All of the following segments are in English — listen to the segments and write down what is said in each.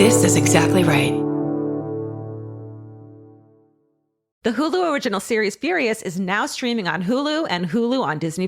This is exactly right. The Hulu original series Furious is now streaming on Hulu and Hulu on Disney+.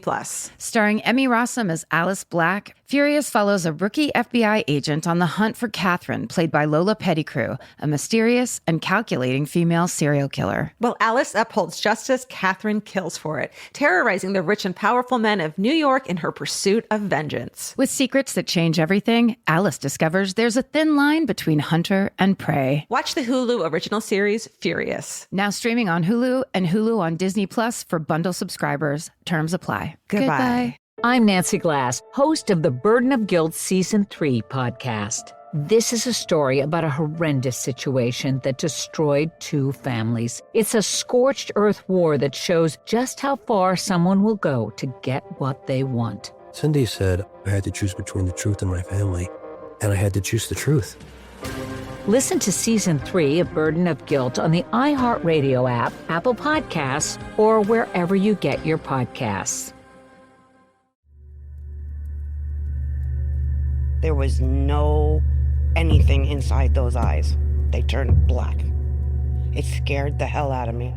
Starring Emmy Rossum as Alice Black, Furious follows a rookie FBI agent on the hunt for Catherine, played by Lola Pettigrew, a mysterious and calculating female serial killer. While Alice upholds justice, Catherine kills for it, terrorizing the rich and powerful men of New York in her pursuit of vengeance. With secrets that change everything, Alice discovers there's a thin line between hunter and prey. Watch the Hulu original series Furious. Now streaming on Hulu and Hulu on Disney Plus for bundle subscribers. Terms apply. Goodbye. I'm Nancy Glass, host of the Burden of Guilt Season 3 podcast. This is a story about a horrendous situation that destroyed 2 families. It's a scorched earth war that shows just how far someone will go to get what they want. Cindy said I had to choose between the truth and my family, and I had to choose the truth. Listen to Season 3 of Burden of Guilt on the iHeartRadio app, Apple Podcasts, or wherever you get your podcasts. There was no anything inside those eyes. They turned black. It scared the hell out of me.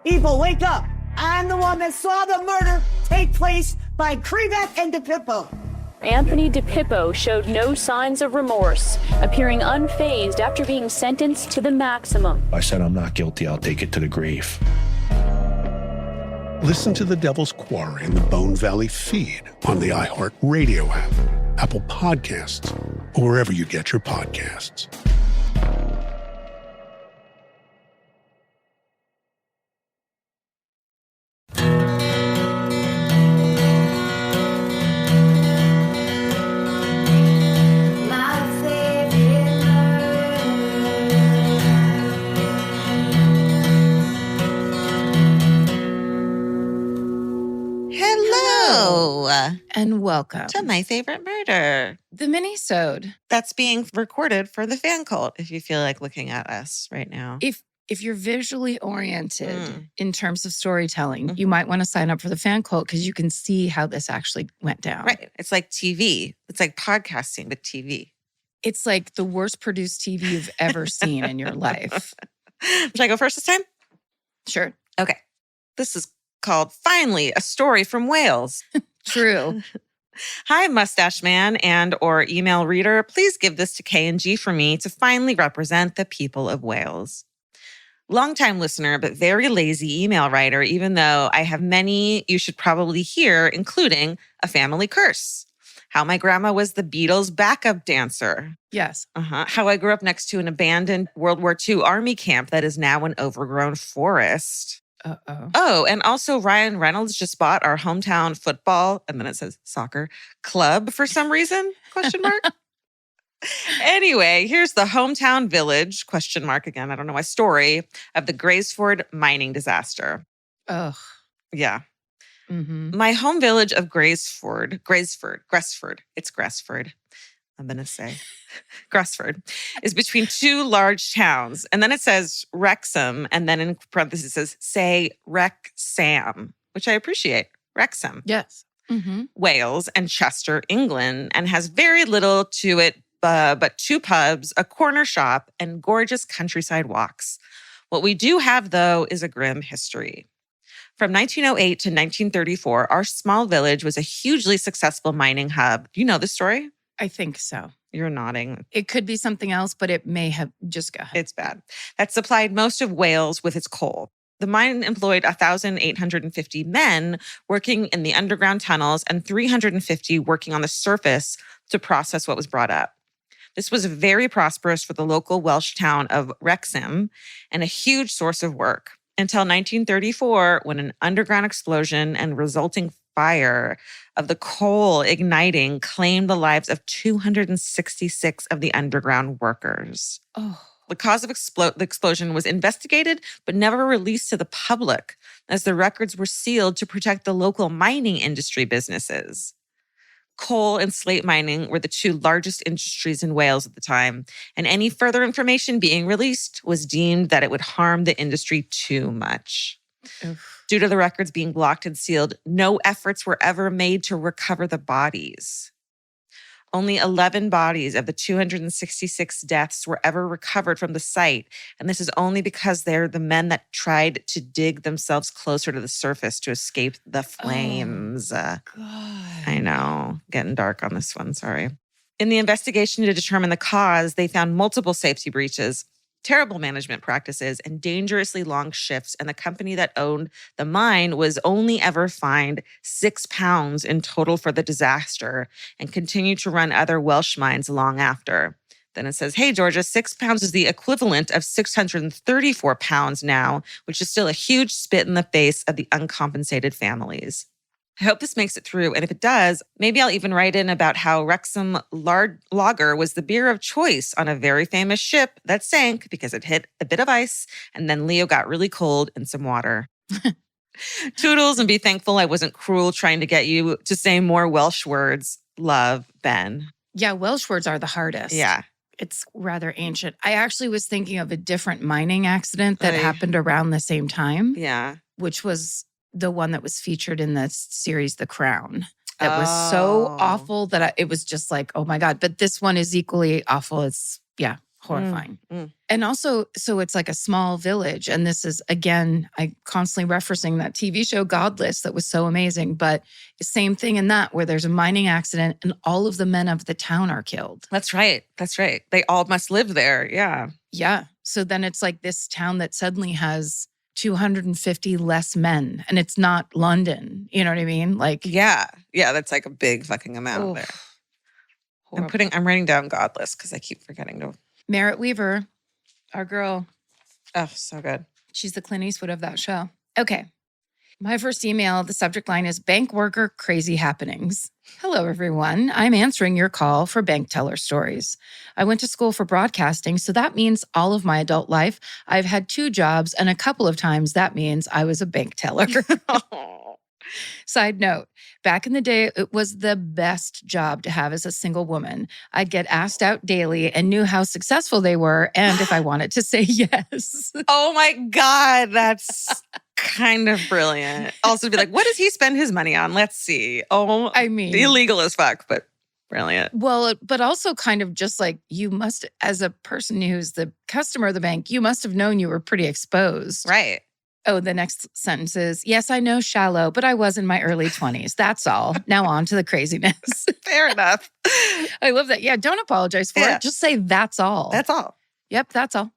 People, wake up! I'm the one that saw the murder take place by Krivak and DePippo. Anthony DePippo showed no signs of remorse, appearing unfazed after being sentenced to the maximum. I said, I'm not guilty. I'll take it to the grave. Listen to The Devil's Quarry in the Bone Valley feed on the iHeartRadio app, Apple Podcasts, or wherever you get your podcasts. And welcome To My Favorite Murder, the Minisode. That's being recorded for the fan cult, if you feel like looking at us right now. If you're visually oriented in terms of storytelling, you might want to sign up for the fan cult because you can see how this actually went down. Right. It's like TV. It's like podcasting, but TV. It's like the worst produced TV you've ever seen in your life. Should I go first this time? Sure. Okay. This is called Finally, a Story from Wales. True. Hi, Mustache Man and or email reader. Please give this to K&G for me to finally represent the people of Wales. Longtime listener, but very lazy email writer, even though I have many you should probably hear, including a family curse. How my grandma was the Beatles' backup dancer. Yes. How I grew up next to an abandoned World War II army camp that is now an overgrown forest. Oh, and also Ryan Reynolds just bought our hometown football, and then it says soccer, club for some reason, question mark. Anyway, here's the hometown village, question mark again, I don't know why, story of the Graysford mining disaster. Ugh. Yeah. Mm-hmm. My home village of Graysford, it's Grassford. I'm going to say Grassford, is between 2 large towns. And then it says Wrexham, and then in parentheses it says, say Wrexham, which I appreciate. Wrexham. Yes. Mm-hmm. Wales and Chester, England, and has very little to it but 2 pubs, a corner shop, and gorgeous countryside walks. What we do have, though, is a grim history. From 1908 to 1934, our small village was a hugely successful mining hub. Do you know the story? I think so. You're nodding. It could be something else, but it may have just go ahead. It's bad. That supplied most of Wales with its coal. The mine employed 1,850 men working in the underground tunnels and 350 working on the surface to process what was brought up. This was very prosperous for the local Welsh town of Wrexham and a huge source of work until 1934, when an underground explosion and resulting fire of the coal igniting claimed the lives of 266 of the underground workers. Oh. The cause of the explosion was investigated, but never released to the public, as the records were sealed to protect the local mining industry businesses. Coal and slate mining were the 2 largest industries in Wales at the time, and any further information being released was deemed that it would harm the industry too much. Oof. Due to the records being blocked and sealed, no efforts were ever made to recover the bodies. Only 11 bodies of the 266 deaths were ever recovered from the site. And this is only because they're the men that tried to dig themselves closer to the surface to escape the flames. God. I know. Getting dark on this one. Sorry. In the investigation to determine the cause, they found multiple safety breaches, terrible management practices, and dangerously long shifts. And the company that owned the mine was only ever fined £6 in total for the disaster and continued to run other Welsh mines long after. Then it says, hey, Georgia, £6 is the equivalent of £634 now, which is still a huge spit in the face of the uncompensated families. I hope this makes it through. And if it does, maybe I'll even write in about how Wrexham Lager was the beer of choice on a very famous ship that sank because it hit a bit of ice and then Leo got really cold in some water. Toodles, and be thankful I wasn't cruel trying to get you to say more Welsh words. Love, Ben. Yeah, Welsh words are the hardest. Yeah. It's rather ancient. I actually was thinking of a different mining accident that happened around the same time. Yeah. Which was the one that was featured in the series The Crown. That was so awful that it was just like, oh my God. But this one is equally awful. It's, horrifying. And also, so it's like a small village. And this is, again, I constantly referencing that TV show Godless that was so amazing. But same thing in that, where there's a mining accident and all of the men of the town are killed. That's right. That's right. They all must live there. Yeah. Yeah. So then it's like this town that suddenly has 250 less men, and it's not London. You know what I mean? Like, yeah, that's like a big fucking amount there. Horrible. I'm writing down Godless because I keep forgetting to. Merritt Weaver, our girl. Oh, so good. She's the Clint Eastwood of that show. Okay. My first email, the subject line is Bank Worker Crazy Happenings. Hello, everyone. I'm answering your call for bank teller stories. I went to school for broadcasting, so that means all of my adult life, I've had 2 jobs, and a couple of times that means I was a bank teller. Side note, back in the day, it was the best job to have as a single woman. I'd get asked out daily and knew how successful they were and if I wanted to say yes. Oh my God, that's kind of brilliant. Also be like, what does he spend his money on? Let's see. Oh, I mean, illegal as fuck, but brilliant. Well, but also kind of just like you must, as a person who's the customer of the bank, you must have known you were pretty exposed. Right. Oh, the next sentence is, yes, I know shallow, but I was in my early 20s. That's all. Now on to the craziness. Fair enough. I love that. Yeah, don't apologize for it. Just say that's all. That's all. Yep, that's all.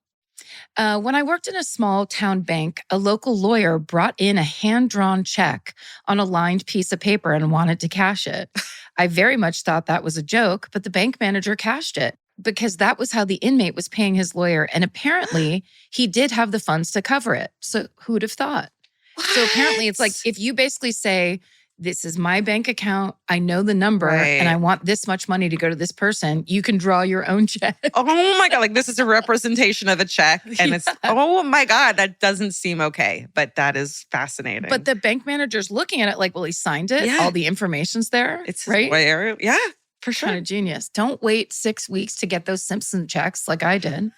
When I worked in a small town bank, a local lawyer brought in a hand-drawn check on a lined piece of paper and wanted to cash it. I very much thought that was a joke, but the bank manager cashed it because that was how the inmate was paying his lawyer. And apparently he did have the funds to cover it. So who'd have thought? What? So apparently it's like, if you basically say, this is my bank account, I know the number, and I want this much money to go to this person, you can draw your own check. Oh my God, like this is a representation of a check. And it's, oh my God, that doesn't seem okay. But that is fascinating. But the bank manager's looking at it like, well, he signed it. Yeah. All the information's there. It's right. Where, yeah, for sure. Kind of genius. Don't wait 6 weeks to get those Simpson checks like I did.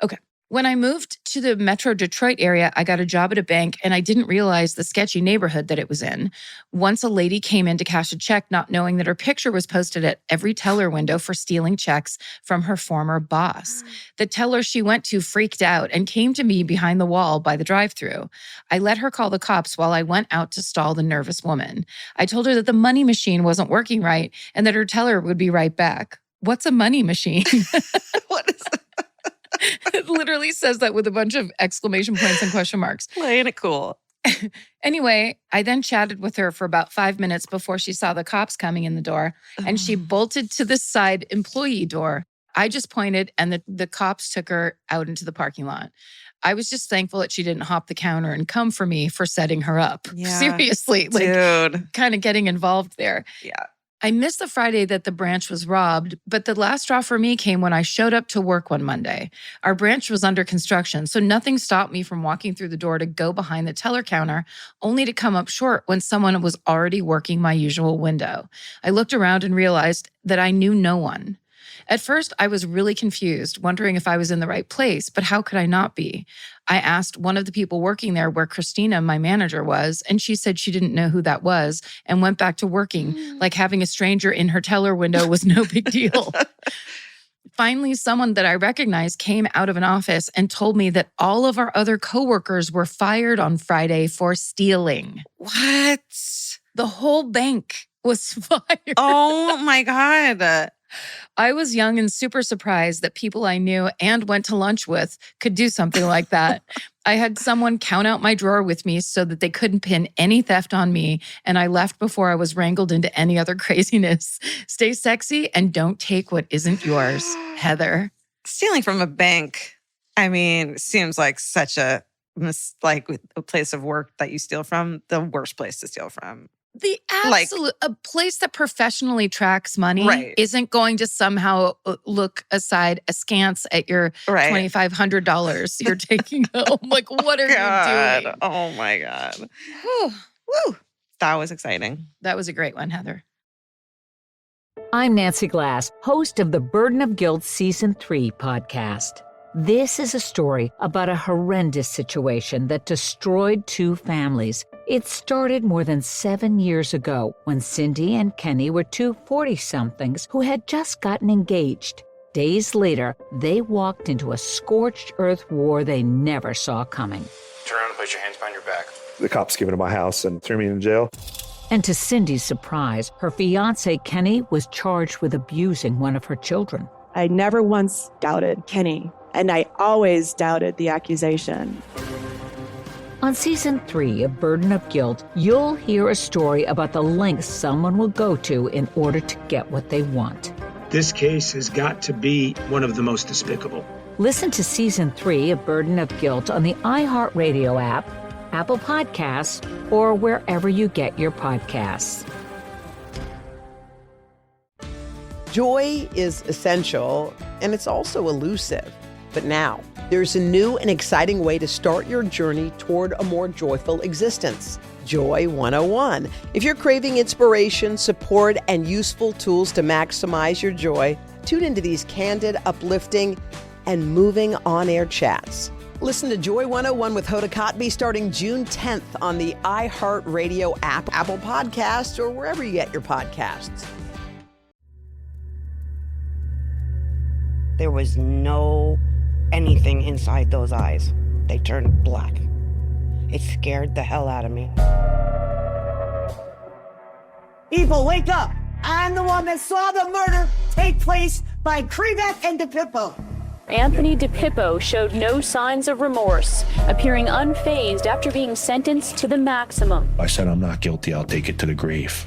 Okay. When I moved to the Metro Detroit area, I got a job at a bank and I didn't realize the sketchy neighborhood that it was in. Once a lady came in to cash a check, not knowing that her picture was posted at every teller window for stealing checks from her former boss. The teller she went to freaked out and came to me behind the wall by the drive-thru. I let her call the cops while I went out to stall the nervous woman. I told her that the money machine wasn't working right and that her teller would be right back. What's a money machine? What is that? It literally says that with a bunch of exclamation points and question marks. Playing it cool. Anyway, I then chatted with her for about 5 minutes before she saw the cops coming in the door, and she bolted to the side employee door. I just pointed, and the cops took her out into the parking lot. I was just thankful that she didn't hop the counter and come for me for setting her up. Yeah. Seriously, like, dude, kind of getting involved there. Yeah. I missed the Friday that the branch was robbed, but the last straw for me came when I showed up to work one Monday. Our branch was under construction, so nothing stopped me from walking through the door to go behind the teller counter, only to come up short when someone was already working my usual window. I looked around and realized that I knew no one. At first, I was really confused, wondering if I was in the right place, but how could I not be? I asked one of the people working there where Christina, my manager, was, and she said she didn't know who that was and went back to working, like having a stranger in her teller window was no big deal. Finally, someone that I recognized came out of an office and told me that all of our other coworkers were fired on Friday for stealing. What? The whole bank was fired. Oh my God. I was young and super surprised that people I knew and went to lunch with could do something like that. I had someone count out my drawer with me so that they couldn't pin any theft on me, and I left before I was wrangled into any other craziness. Stay sexy and don't take what isn't yours, Heather. Stealing from a bank, I mean, seems like such a place of work that you steal from, the worst place to steal from. The absolute, a place that professionally tracks money Right. isn't going to somehow look aside askance at your Right. $2,500 you're taking home. Like, what are you doing? Oh my God. Whew. Woo. That was exciting. That was a great one, Heather. I'm Nancy Glass, host of the Burden of Guilt Season 3 podcast. This is a story about a horrendous situation that destroyed 2 families. It started more than 7 years ago when Cindy and Kenny were 2 40-somethings who had just gotten engaged. Days later, they walked into a scorched earth war they never saw coming. Turn around and place your hands behind your back. The cops came into my house and threw me in jail. And to Cindy's surprise, her fiancé Kenny was charged with abusing one of her children. I never once doubted Kenny, and I always doubted the accusation. On Season 3 of Burden of Guilt, you'll hear a story about the lengths someone will go to in order to get what they want. This case has got to be one of the most despicable. Listen to Season 3 of Burden of Guilt on the iHeartRadio app, Apple Podcasts, or wherever you get your podcasts. Joy is essential, and it's also elusive. But now, there's a new and exciting way to start your journey toward a more joyful existence. Joy 101. If you're craving inspiration, support, and useful tools to maximize your joy, tune into these candid, uplifting, and moving on-air chats. Listen to Joy 101 with Hoda Kotb starting June 10th on the iHeartRadio app, Apple Podcasts, or wherever you get your podcasts. There was no anything inside those eyes. They turned black. It scared the hell out of me. People, wake up! I'm the one that saw the murder take place by Krivek and DePippo. Anthony DePippo showed no signs of remorse, appearing unfazed after being sentenced to the maximum. I said I'm not guilty. I'll take it to the grave.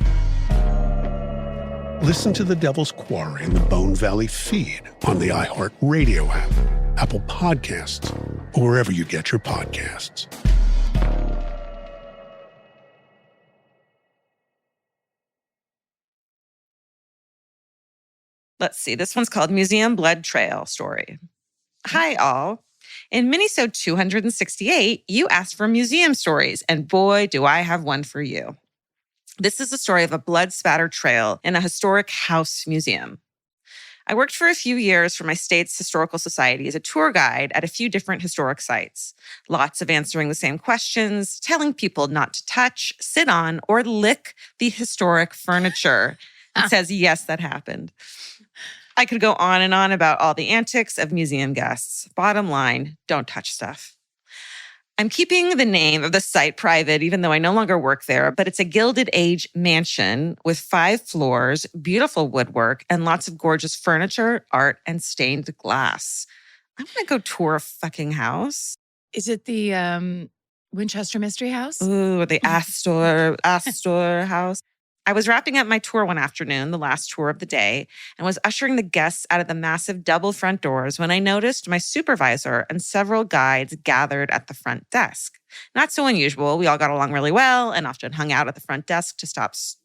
Listen to The Devil's Quarry in the Bone Valley feed on the iHeart Radio app, Apple Podcasts, or wherever you get your podcasts. Let's see. This one's called Museum Blood Trail Story. Hi, all. In Minisode 268, you asked for museum stories, and boy, do I have one for you. This is the story of a blood-spattered trail in a historic house museum. I worked for a few years for my state's historical society as a tour guide at a few different historic sites. Lots of answering the same questions, telling people not to touch, sit on, or lick the historic furniture. It says, yes, that happened. I could go on and on about all the antics of museum guests. Bottom line, don't touch stuff. I'm keeping the name of the site private, even though I no longer work there, but it's a Gilded Age mansion with 5 floors, beautiful woodwork, and lots of gorgeous furniture, art, and stained glass. I want to go tour a fucking house. Is it the Winchester Mystery House? Ooh, the Astor house. I was wrapping up my tour one afternoon, the last tour of the day, and was ushering the guests out of the massive double front doors when I noticed my supervisor and several guides gathered at the front desk. Not so unusual. We all got along really well and often hung out at the front desk to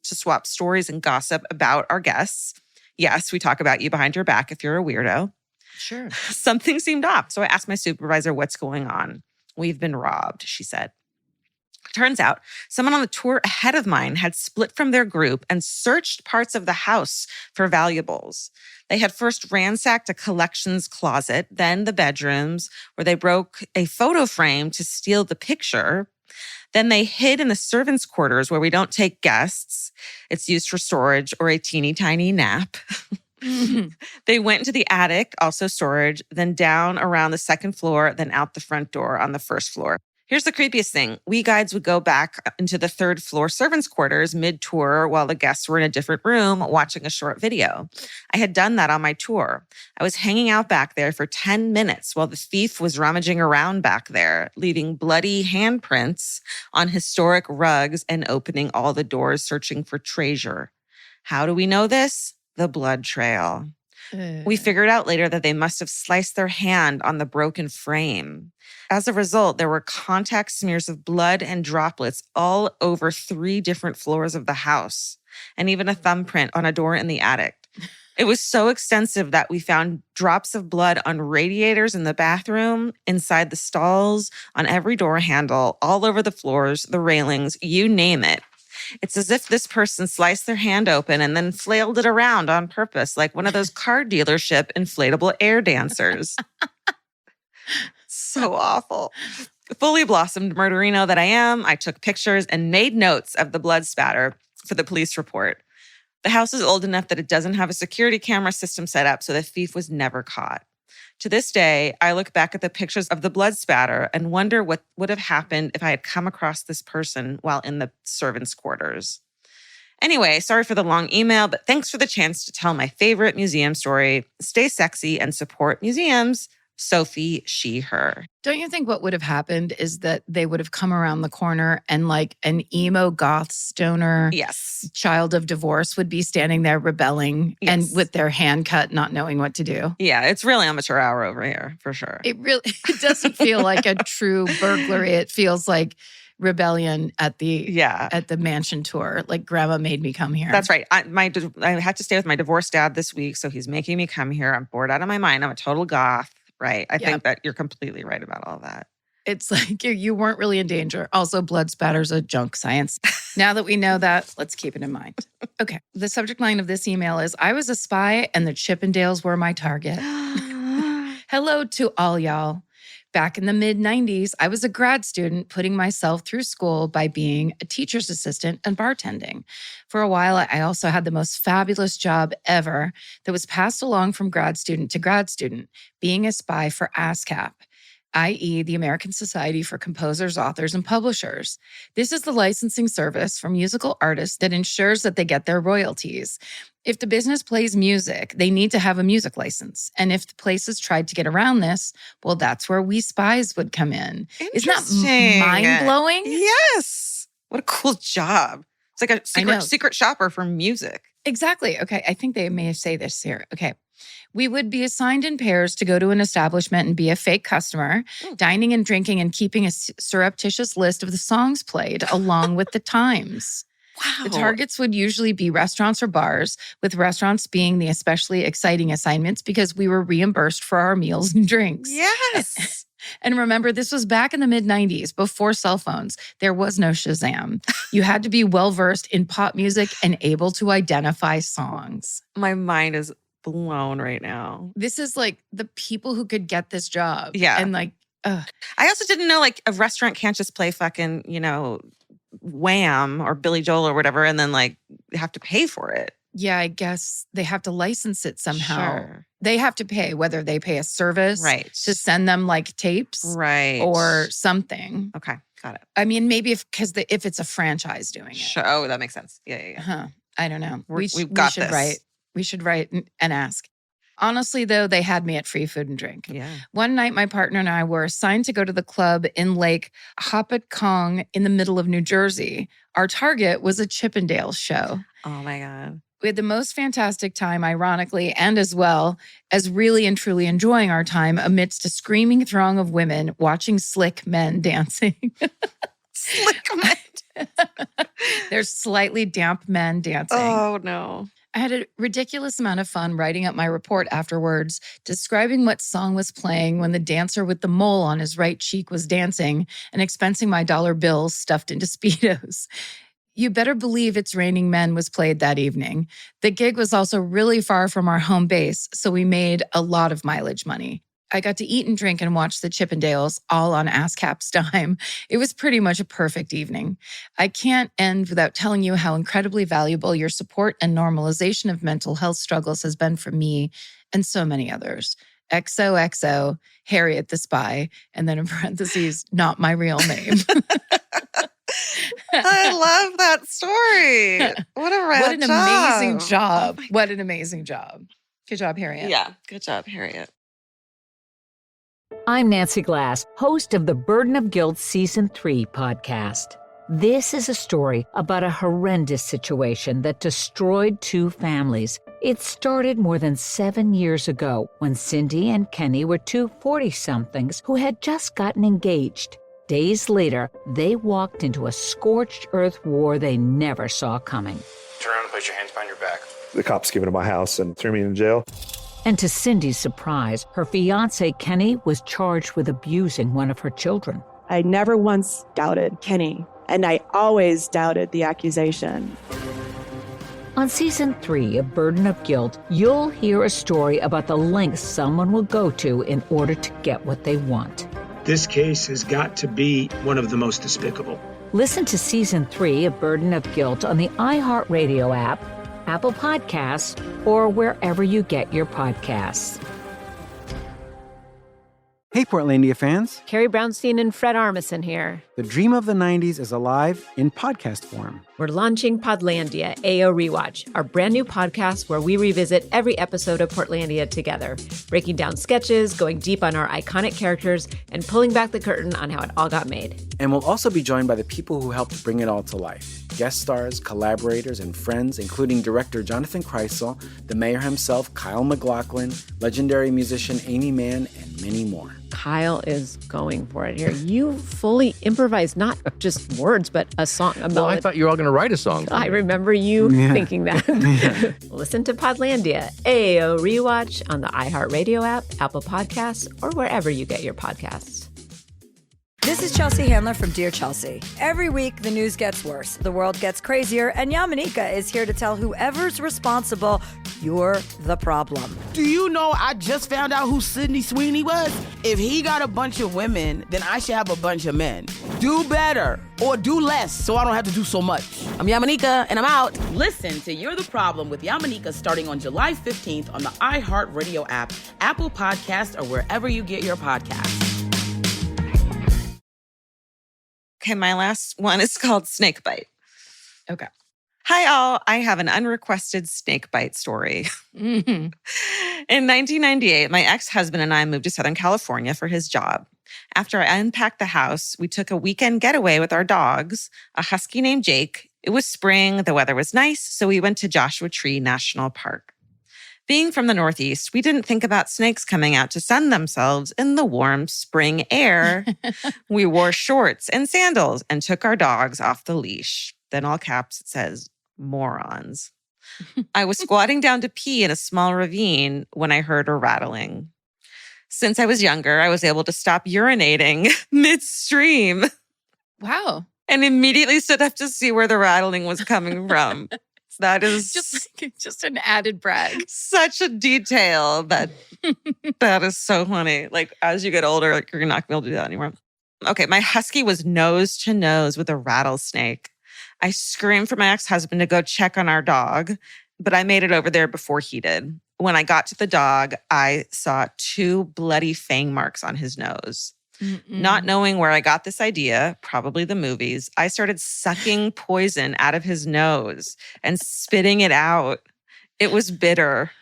swap stories and gossip about our guests. Yes, we talk about you behind your back if you're a weirdo. Sure. Something seemed off, so I asked my supervisor what's going on. We've been robbed, she said. Turns out someone on the tour ahead of mine had split from their group and searched parts of the house for valuables. They had first ransacked a collections closet, then the bedrooms, where they broke a photo frame to steal the picture. Then they hid in the servants' quarters where we don't take guests. It's used for storage or a teeny tiny nap. They went into the attic, also storage, then down around the second floor, then out the front door on the first floor. Here's the creepiest thing. We guides would go back into the third floor servants' quarters mid-tour while the guests were in a different room watching a short video. I had done that on my tour. I was hanging out back there for 10 minutes while the thief was rummaging around back there, leaving bloody handprints on historic rugs and opening all the doors searching for treasure. How do we know this? The blood trail. We figured out later that they must have sliced their hand on the broken frame. As a result, there were contact smears of blood and droplets all over 3 different floors of the house, and even a thumbprint on a door in the attic. It was so extensive that we found drops of blood on radiators in the bathroom, inside the stalls, on every door handle, all over the floors, the railings, you name it. It's as if this person sliced their hand open and then flailed it around on purpose, like one of those car dealership inflatable air dancers. So awful. Fully blossomed murderino that I am, I took pictures and made notes of the blood spatter for the police report. The house is old enough that it doesn't have a security camera system set up, so the thief was never caught. To this day, I look back at the pictures of the blood spatter and wonder what would have happened if I had come across this person while in the servants' quarters. Anyway, sorry for the long email, but thanks for the chance to tell my favorite museum story. Stay sexy and support museums. Sophie, she, her. Don't you think what would have happened is that they would have come around the corner and like an emo goth stoner child of divorce would be standing there rebelling and with their hand cut, not knowing what to do? Yeah, it's really amateur hour over here, for sure. It doesn't feel like a true burglary. It feels like rebellion at the mansion tour. Like grandma made me come here. That's right. I had to stay with my divorced dad this week, so he's making me come here. I'm bored out of my mind. I'm a total goth. Right. I think that you're completely right about all that. It's like you weren't really in danger. Also, blood spatter's a junk science. Now that we know that, let's keep it in mind. Okay. The subject line of this email is, I was a spy and the Chippendales were my target. Hello to all y'all. Back in the mid-90s, I was a grad student putting myself through school by being a teacher's assistant and bartending. For a while, I also had the most fabulous job ever that was passed along from grad student to grad student, being a spy for ASCAP, i.e. the American Society for Composers, Authors, and Publishers. This is the licensing service for musical artists that ensures that they get their royalties. If the business plays music, they need to have a music license. And if the places tried to get around this, well, that's where we spies would come in. Isn't that mind-blowing? Yes. What a cool job. It's like a secret shopper for music. Exactly. Okay. I think they may say this here. Okay. We would be assigned in pairs to go to an establishment and be a fake customer, dining and drinking and keeping a surreptitious list of the songs played along with the times. Wow. The targets would usually be restaurants or bars, with restaurants being the especially exciting assignments because we were reimbursed for our meals and drinks. Yes. And remember, this was back in the mid-90s, before cell phones. There was no Shazam. You had to be well-versed in pop music and able to identify songs. My mind is blown right now. This is like the people who could get this job. Yeah. And like, I also didn't know like a restaurant can't just play fucking, Wham or Billy Joel or whatever and then like have to pay for it. Yeah, I guess they have to license it somehow. Sure. They have to pay, whether they pay a service to send them like tapes or something. Okay, got it. I mean, maybe if it's a franchise doing it. Sure. Oh, that makes sense. Yeah. Huh. I don't know. We've got this. Write. We should write and ask. Honestly, though, they had me at free food and drink. Yeah. One night, my partner and I were assigned to go to the club in Lake Hopatcong in the middle of New Jersey. Our target was a Chippendales show. Oh, my God. We had the most fantastic time, ironically, and as well as really and truly enjoying our time amidst a screaming throng of women watching slick men dancing. Slick men. There's slightly damp men dancing. Oh, no. I had a ridiculous amount of fun writing up my report afterwards, describing what song was playing when the dancer with the mole on his right cheek was dancing and expensing my dollar bills stuffed into Speedos. You Better Believe It's Raining Men was played that evening. The gig was also really far from our home base, so we made a lot of mileage money. I got to eat and drink and watch the Chippendales, all on ASCAP's dime. It was pretty much a perfect evening. I can't end without telling you how incredibly valuable your support and normalization of mental health struggles has been for me and so many others. XOXO, Harriet the Spy, and then in parentheses, not my real name. I love that story. What an amazing job. What an amazing job. Good job, Harriet. Yeah, good job, Harriet. I'm Nancy Glass, host of the Burden of Guilt Season 3 podcast. This is a story about a horrendous situation that destroyed two families. It started more than 7 years ago when Cindy and Kenny were two 40-somethings who had just gotten engaged. Days later, they walked into a scorched earth war they never saw coming. Turn around and place your hands behind your back. The cops came into my house and threw me in jail. And to Cindy's surprise, her fiancé, Kenny, was charged with abusing one of her children. I never once doubted Kenny, and I always doubted the accusation. On Season 3 of Burden of Guilt, you'll hear a story about the lengths someone will go to in order to get what they want. This case has got to be one of the most despicable. Listen to Season 3 of Burden of Guilt on the iHeartRadio app, Apple Podcasts, or wherever you get your podcasts. Hey, Portlandia fans. Carrie Brownstein and Fred Armisen here. The dream of the 90s is alive in podcast form. We're launching Podlandia AO Rewatch, our brand new podcast where we revisit every episode of Portlandia together, breaking down sketches, going deep on our iconic characters, and pulling back the curtain on how it all got made. And we'll also be joined by the people who helped bring it all to life. Guest stars, collaborators, and friends, including director Jonathan Kreisel, the mayor himself, Kyle MacLachlan, legendary musician Amy Mann, and many more. Kyle is going for it here. You fully improvised not just words, but a song, a melody. Well, I thought you were all going to write a song. I remember you thinking that. Listen to Podlandia, AO Rewatch on the iHeartRadio app, Apple Podcasts, or wherever you get your podcasts. This is Chelsea Handler from Dear Chelsea. Every week, the news gets worse, the world gets crazier, and Yamanika is here to tell whoever's responsible, you're the problem. Do you know I just found out who Sydney Sweeney was? If he got a bunch of women, then I should have a bunch of men. Do better or do less so I don't have to do so much. I'm Yamanika, and I'm out. Listen to You're the Problem with Yamanika starting on July 15th on the iHeartRadio app, Apple Podcasts, or wherever you get your podcasts. Okay, my last one is called Snakebite. Okay. Hi, all. I have an unrequested snakebite story. In 1998, my ex-husband and I moved to Southern California for his job. After I unpacked the house, we took a weekend getaway with our dogs, a husky named Jake. It was spring, the weather was nice, so we went to Joshua Tree National Park. Being from the Northeast, we didn't think about snakes coming out to sun themselves in the warm spring air. We wore shorts and sandals and took our dogs off the leash. Then all caps, it says, morons. I was squatting down to pee in a small ravine when I heard a rattling. Since I was younger, I was able to stop urinating midstream. Wow. And immediately stood up to see where the rattling was coming from. That is just an added brag. Such a detail that is so funny. Like, as you get older, like, you're not going to be able to do that anymore. Okay, my husky was nose to nose with a rattlesnake. I screamed for my ex-husband to go check on our dog, but I made it over there before he did. When I got to the dog, I saw 2 bloody fang marks on his nose. Not knowing where I got this idea, probably the movies, I started sucking poison out of his nose and spitting it out. It was bitter.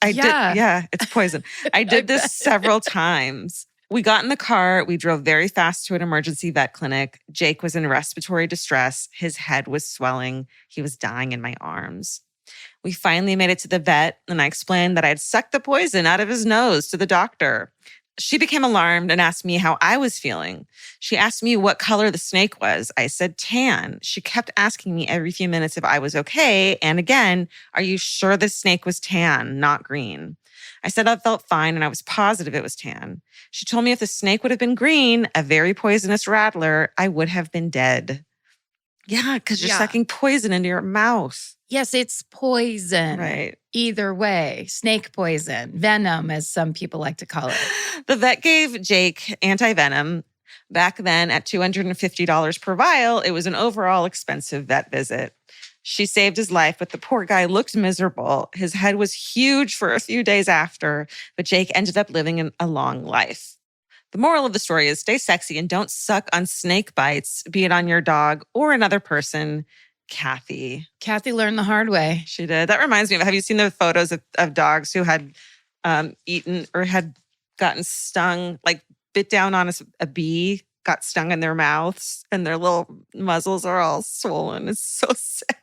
It's poison. I did this several times. We got in the car. We drove very fast to an emergency vet clinic. Jake was in respiratory distress. His head was swelling. He was dying in my arms. We finally made it to the vet, and I explained that I had sucked the poison out of his nose to the doctor. She became alarmed and asked me how I was feeling. She asked me what color the snake was. I said tan. She kept asking me every few minutes if I was okay. And again, are you sure the snake was tan, not green? I said I felt fine and I was positive it was tan. She told me if the snake would have been green, a very poisonous rattler, I would have been dead. Yeah, because you're sucking poison into your mouth. Yes, it's poison. Right. Either way, snake poison, venom, as some people like to call it. The vet gave Jake anti-venom. Back then at $250 per vial, it was an overall expensive vet visit. She saved his life, but the poor guy looked miserable. His head was huge for a few days after, but Jake ended up living a long life. The moral of the story is stay sexy and don't suck on snake bites, be it on your dog or another person. Kathy learned the hard way. She did. That reminds me of, have you seen the photos of dogs who had eaten or had gotten stung, like bit down on a bee, got stung in their mouths, and their little muzzles are all swollen? It's so sad.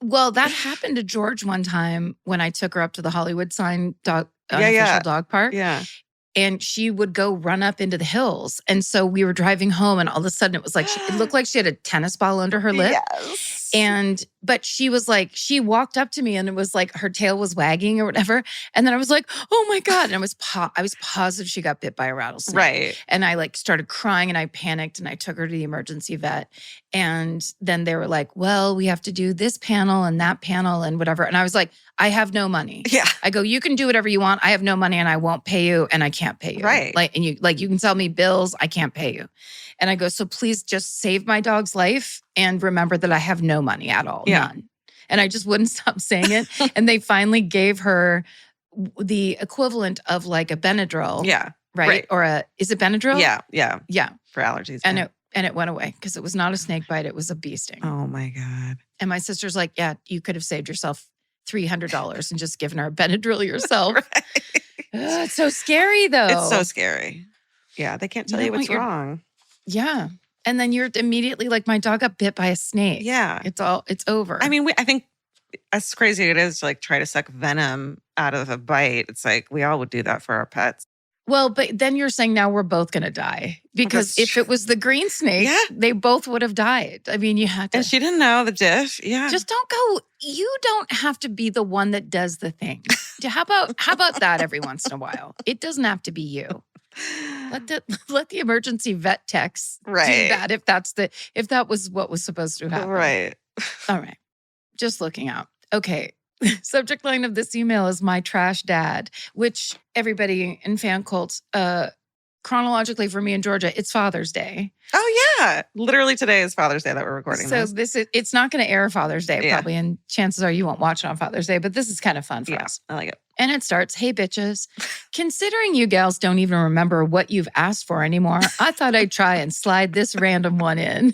Well, that happened to George one time when I took her up to the Hollywood Sign dog dog park. Yeah. And she would go run up into the hills. And so we were driving home and all of a sudden it was like, it looked like she had a tennis ball under her lip. Yes. But she was like, she walked up to me and it was like her tail was wagging or whatever. And then I was like, oh my God. And I was positive she got bit by a rattlesnake. Right. And I like started crying and I panicked and I took her to the emergency vet. And then they were like, well, we have to do this panel and that panel and whatever. And I was like, I have no money. Yeah. I go, you can do whatever you want. I have no money and I won't pay you and I can't pay you. Right. You can sell me bills. I can't pay you. And I go, so please just save my dog's life and remember that I have no money at all. Yeah. None. And I just wouldn't stop saying it. And they finally gave her the equivalent of like a Benadryl. Yeah. Right? Or is it Benadryl? Yeah. Yeah. Yeah. For allergies. And it went away because it was not a snake bite. It was a bee sting. Oh my God. And my sister's like, yeah, you could have saved yourself $300 and just given her a Benadryl yourself. Right. It's so scary though. It's so scary. Yeah. They can't tell you what's wrong. Yeah. And then you're immediately like, my dog got bit by a snake. Yeah. It's over. I mean, I think as crazy it is to like try to suck venom out of a bite, it's like we all would do that for our pets. Well, but then you're saying now we're both going to die because if it was the green snake, they both would have died. I mean, you had to. And she didn't know the diff. Yeah. Just don't go. You don't have to be the one that does the thing. How about that every once in a while? It doesn't have to be you. Let the emergency vet techs do that if that was what was supposed to happen. Right. All right. Just looking out. Okay. Subject line of this email is my trash dad, which everybody in fan cults, chronologically for me in Georgia, it's Father's Day. Oh yeah. Literally today is Father's Day that we're recording this. It's not going to air Father's Day probably, and chances are you won't watch it on Father's Day, but this is kind of fun for us. I like it. And it starts, hey bitches, considering you gals don't even remember what you've asked for anymore, I thought I'd try and slide this random one in.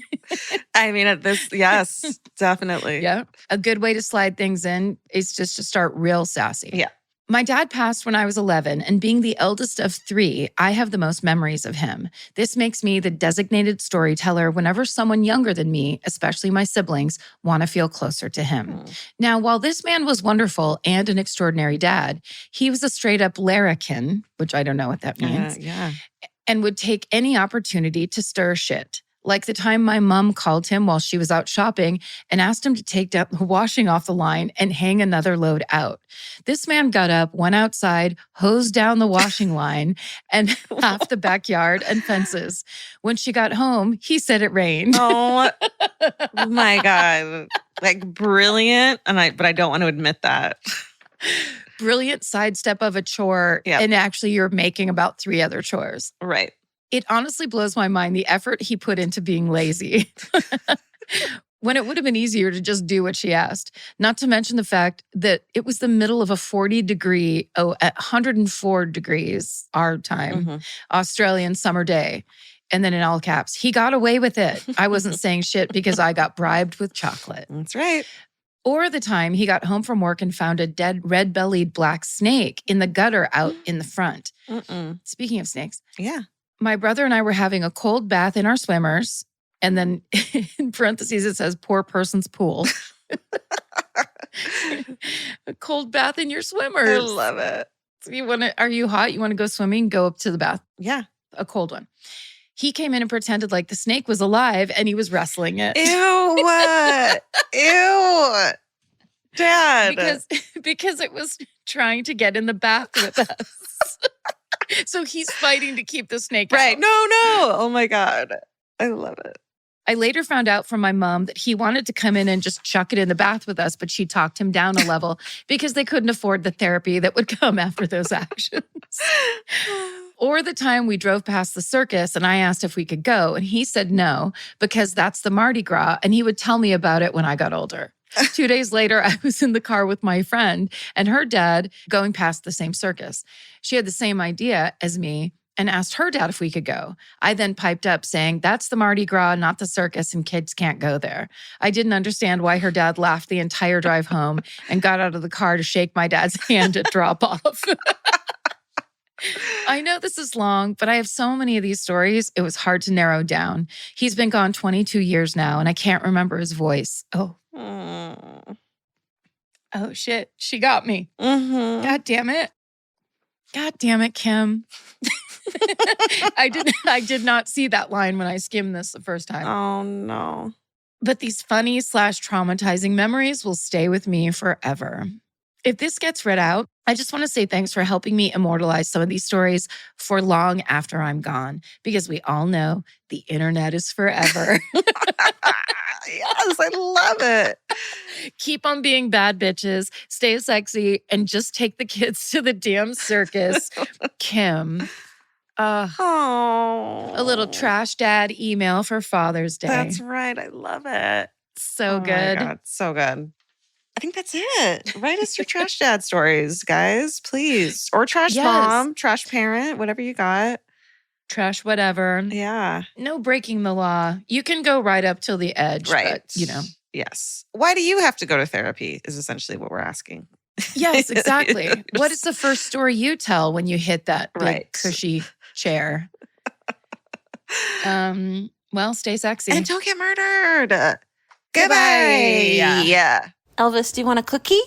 I mean, yes, definitely. Yeah. A good way to slide things in is just to start real sassy. Yeah. My dad passed when I was 11, and being the eldest of 3, I have the most memories of him. This makes me the designated storyteller whenever someone younger than me, especially my siblings, want to feel closer to him. Now, while this man was wonderful and an extraordinary dad, he was a straight-up larrikin, which I don't know what that means, and would take any opportunity to stir shit. Like the time my mom called him while she was out shopping and asked him to take down the washing off the line and hang another load out. This man got up, went outside, hosed down the washing line and half the backyard and fences. When she got home, he said it rained. Oh my God. Like brilliant. But I don't want to admit that. Brilliant sidestep of a chore. Yep. And actually you're making about 3 other chores. Right. It honestly blows my mind the effort he put into being lazy. When it would have been easier to just do what she asked. Not to mention the fact that it was the middle of a 104 degrees our time, Australian summer day. And then in all caps, he got away with it. I wasn't saying shit because I got bribed with chocolate. That's right. Or the time he got home from work and found a dead red-bellied black snake in the gutter out in the front. Speaking of snakes. Yeah. My brother and I were having a cold bath in our swimmers. And then in parentheses, it says poor person's pool. A cold bath in your swimmers. I love it. Are you hot? You want to go swimming? Go up to the bath. Yeah. A cold one. He came in and pretended like the snake was alive and he was wrestling it. Ew. Ew. Dad. Because it was trying to get in the bath with us. So he's fighting to keep the snake out. Right. No. Oh my God. I love it. I later found out from my mom that he wanted to come in and just chuck it in the bath with us, but she talked him down a level because they couldn't afford the therapy that would come after those actions. Or the time we drove past the circus and I asked if we could go, and he said no, because that's the Mardi Gras, and he would tell me about it when I got older. 2 days later, I was in the car with my friend and her dad going past the same circus. She had the same idea as me and asked her dad if we could go. I then piped up saying, that's the Mardi Gras, not the circus, and kids can't go there. I didn't understand why her dad laughed the entire drive home and got out of the car to shake my dad's hand at drop off. I know this is long, but I have so many of these stories, it was hard to narrow down. He's been gone 22 years now, and I can't remember his voice. Oh, shit. She got me. Mm-hmm. God damn it. God damn it, Kim. I did not see that line when I skimmed this the first time. Oh, no. But these funny / traumatizing memories will stay with me forever. If this gets read out, I just want to say thanks for helping me immortalize some of these stories for long after I'm gone, because we all know the internet is forever. Yes, I love it. Keep on being bad bitches, stay sexy, and just take the kids to the damn circus. Kim. A little trash dad email for Father's Day. That's right. I love it. So good. My God, so good. I think that's it. Write us your trash dad stories, guys, please. Or trash mom, trash parent, whatever you got. Trash whatever. Yeah. No breaking the law. You can go right up till the edge. Right. But, Yes. Why do you have to go to therapy is essentially what we're asking. Yes, exactly. What is the first story you tell when you hit that big cushy chair? Well, stay sexy. And don't get murdered. Goodbye. Yeah. Elvis, do you want a cookie?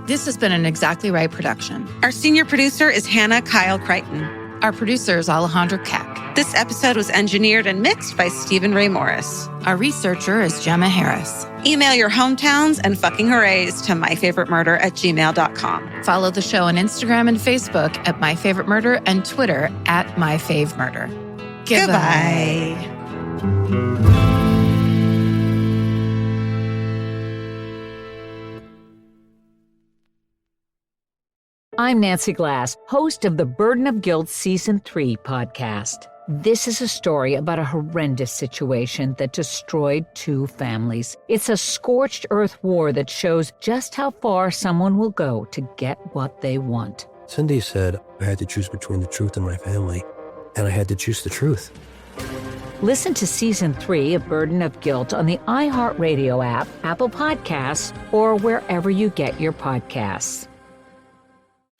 This has been an Exactly Right production. Our senior producer is Hannah Kyle Crichton. Our producer is Alejandro Keck. This episode was engineered and mixed by Stephen Ray Morris. Our researcher is Gemma Harris. Email your hometowns and fucking hoorays to myfavoritemurder@gmail.com. Follow the show on Instagram and Facebook at myfavoritemurder and Twitter at myfavemurder. Goodbye. I'm Nancy Glass, host of the Burden of Guilt Season 3 podcast. This is a story about a horrendous situation that destroyed 2 families. It's a scorched earth war that shows just how far someone will go to get what they want. Cindy said I had to choose between the truth and my family, and I had to choose the truth. Listen to Season 3 of Burden of Guilt on the iHeartRadio app, Apple Podcasts, or wherever you get your podcasts.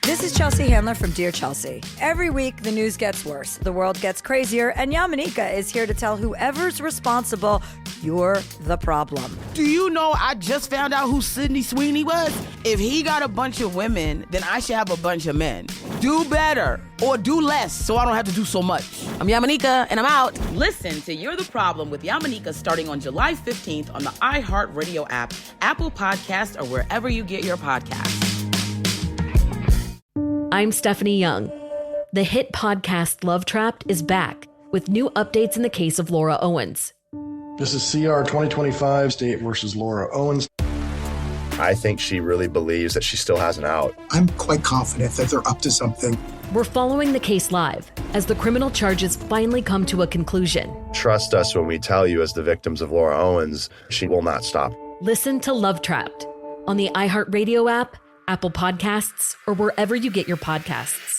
This is Chelsea Handler from Dear Chelsea. Every week, the news gets worse, the world gets crazier, and Yamanika is here to tell whoever's responsible, you're the problem. Do you know I just found out who Sydney Sweeney was? If he got a bunch of women, then I should have a bunch of men. Do better or do less so I don't have to do so much. I'm Yamanika, and I'm out. Listen to You're the Problem with Yamanika starting on July 15th on the iHeartRadio app, Apple Podcasts, or wherever you get your podcasts. I'm Stephanie Young. The hit podcast Love Trapped is back with new updates in the case of Laura Owens. This is CR 2025, State versus Laura Owens. I think she really believes that she still has an out. I'm quite confident that they're up to something. We're following the case live as the criminal charges finally come to a conclusion. Trust us when we tell you, as the victims of Laura Owens, she will not stop. Listen to Love Trapped on the iHeartRadio app, Apple Podcasts, or wherever you get your podcasts.